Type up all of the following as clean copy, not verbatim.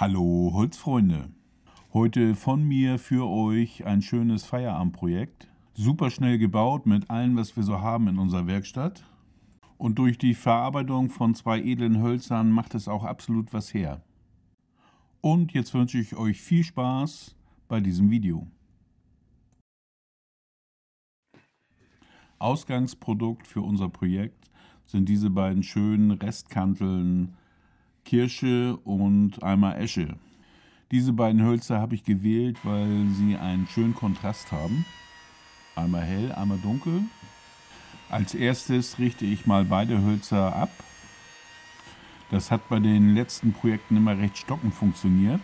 Hallo Holzfreunde! Heute von mir für euch ein schönes Feierabendprojekt. Super schnell gebaut mit allem, was wir so haben in unserer Werkstatt. Und durch die Verarbeitung von 2 edlen Hölzern macht es auch absolut was her. Und jetzt wünsche ich euch viel Spaß bei diesem Video. Ausgangsprodukt für unser Projekt sind diese beiden schönen Restkanteln Kirsche und einmal Esche. Diese beiden Hölzer habe ich gewählt, weil sie einen schönen Kontrast haben. Einmal hell, einmal dunkel. Als erstes richte ich mal beide Hölzer ab. Das hat bei den letzten Projekten immer recht stockend funktioniert.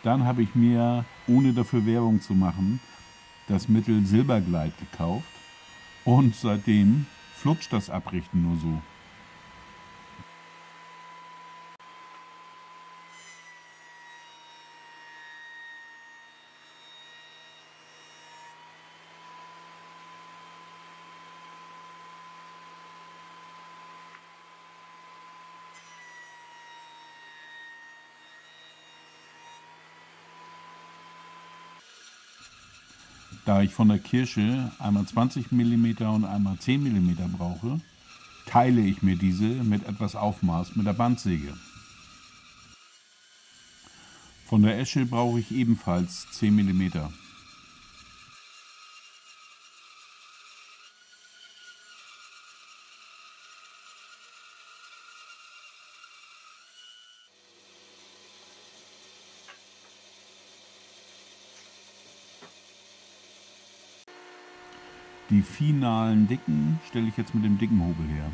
Dann habe ich mir, ohne dafür Werbung zu machen, das Mittel Silberglide gekauft. Und seitdem flutscht das Abrichten nur so. Da ich von der Kirsche einmal 20 mm und einmal 10 mm brauche, teile ich mir diese mit etwas Aufmaß mit der Bandsäge. Von der Esche brauche ich ebenfalls 10 mm. Die finalen Dicken stelle ich jetzt mit dem dicken Hobel her.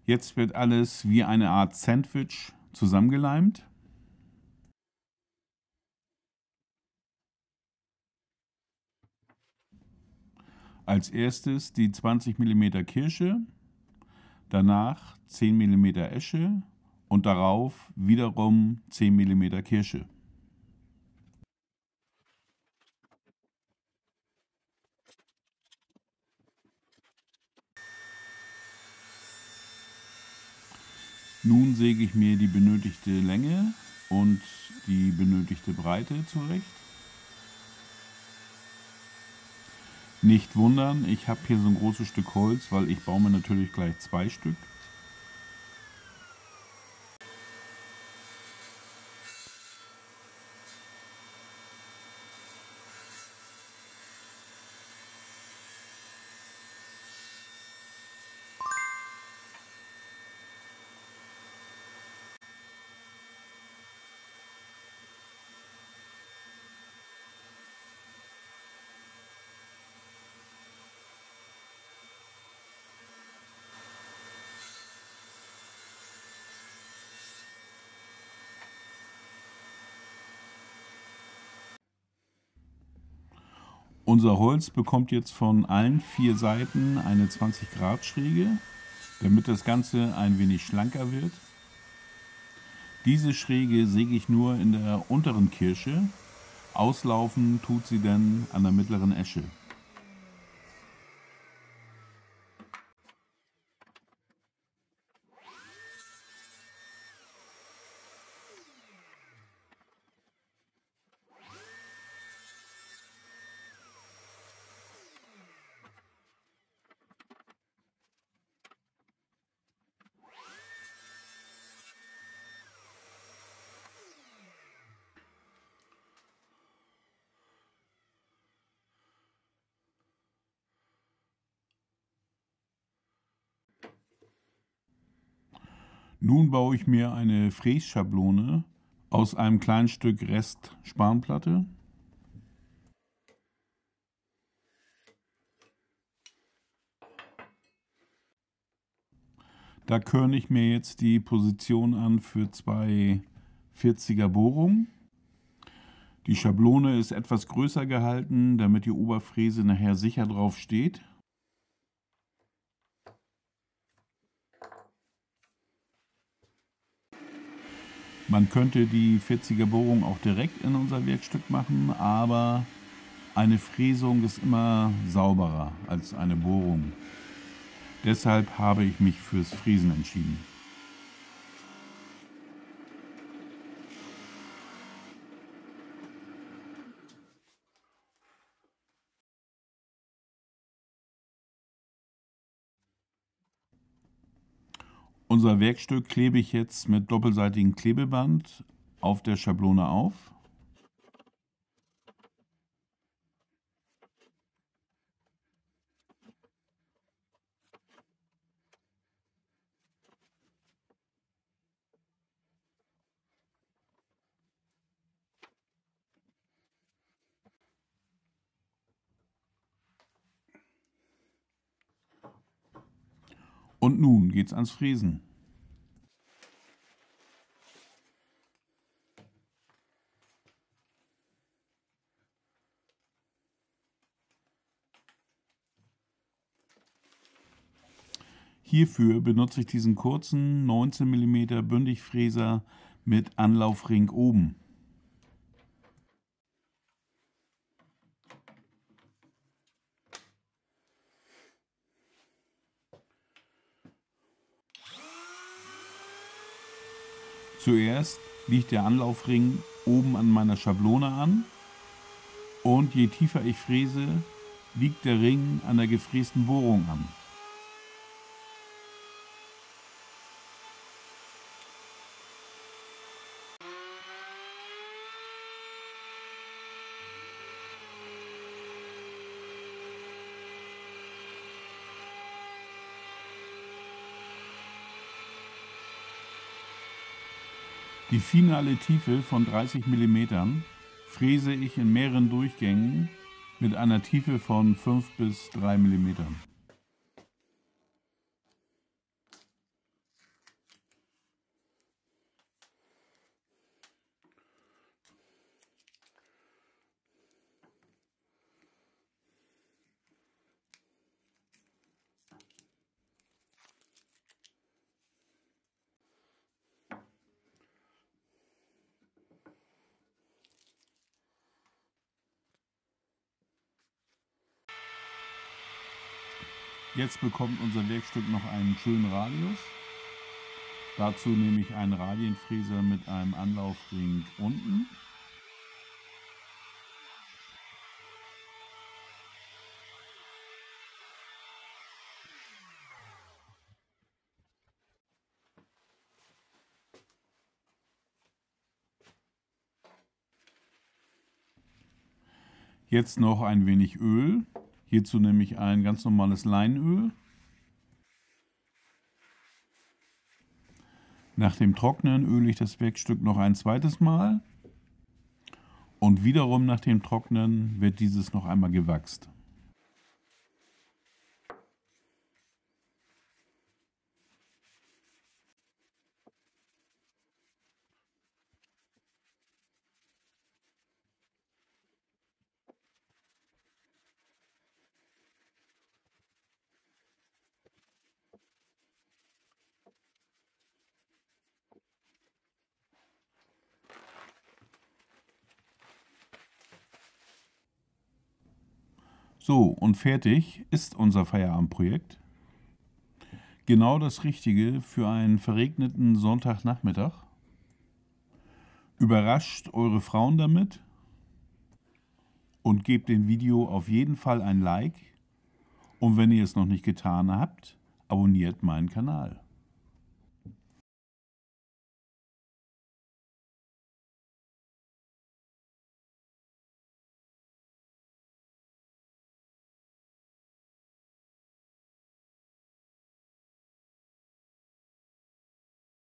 Jetzt wird alles wie eine Art Sandwich zusammengeleimt. Als erstes die 20 mm Kirsche, danach 10 mm Esche und darauf wiederum 10 mm Kirsche. Nun säge ich mir die benötigte Länge und die benötigte Breite zurecht. Nicht wundern, ich habe hier so ein großes Stück Holz, weil ich baue mir natürlich gleich 2 Stück. Unser Holz bekommt jetzt von allen 4 Seiten eine 20 Grad Schräge, damit das Ganze ein wenig schlanker wird. Diese Schräge säge ich nur in der unteren Kirsche, auslaufen tut sie dann an der mittleren Esche. Nun baue ich mir eine Frässchablone aus einem kleinen Stück Rest Spanplatte. Da körne ich mir jetzt die Position an für 2 40er Bohrungen. Die Schablone ist etwas größer gehalten, damit die Oberfräse nachher sicher drauf steht. Man könnte die 40er Bohrung auch direkt in unser Werkstück machen, aber eine Fräsung ist immer sauberer als eine Bohrung. Deshalb habe ich mich fürs Fräsen entschieden. Unser Werkstück klebe ich jetzt mit doppelseitigem Klebeband auf der Schablone auf. Und nun geht's ans Fräsen. Hierfür benutze ich diesen kurzen 19 mm Bündigfräser mit Anlaufring oben. Zuerst liegt der Anlaufring oben an meiner Schablone an und je tiefer ich fräse, liegt der Ring an der gefrästen Bohrung an. Die finale Tiefe von 30 mm fräse ich in mehreren Durchgängen mit einer Tiefe von 5 bis 3 mm. Jetzt bekommt unser Werkstück noch einen schönen Radius. Dazu nehme ich einen Radienfräser mit einem Anlaufring unten. Jetzt noch ein wenig Öl. Hierzu nehme ich ein ganz normales Leinöl. Nach dem Trocknen öle ich das Werkstück noch ein zweites Mal. Und wiederum nach dem Trocknen wird dieses noch einmal gewachst. So, und fertig ist unser Feierabendprojekt. Genau das Richtige für einen verregneten Sonntagnachmittag. Überrascht eure Frauen damit und gebt dem Video auf jeden Fall ein Like. Und wenn ihr es noch nicht getan habt, abonniert meinen Kanal.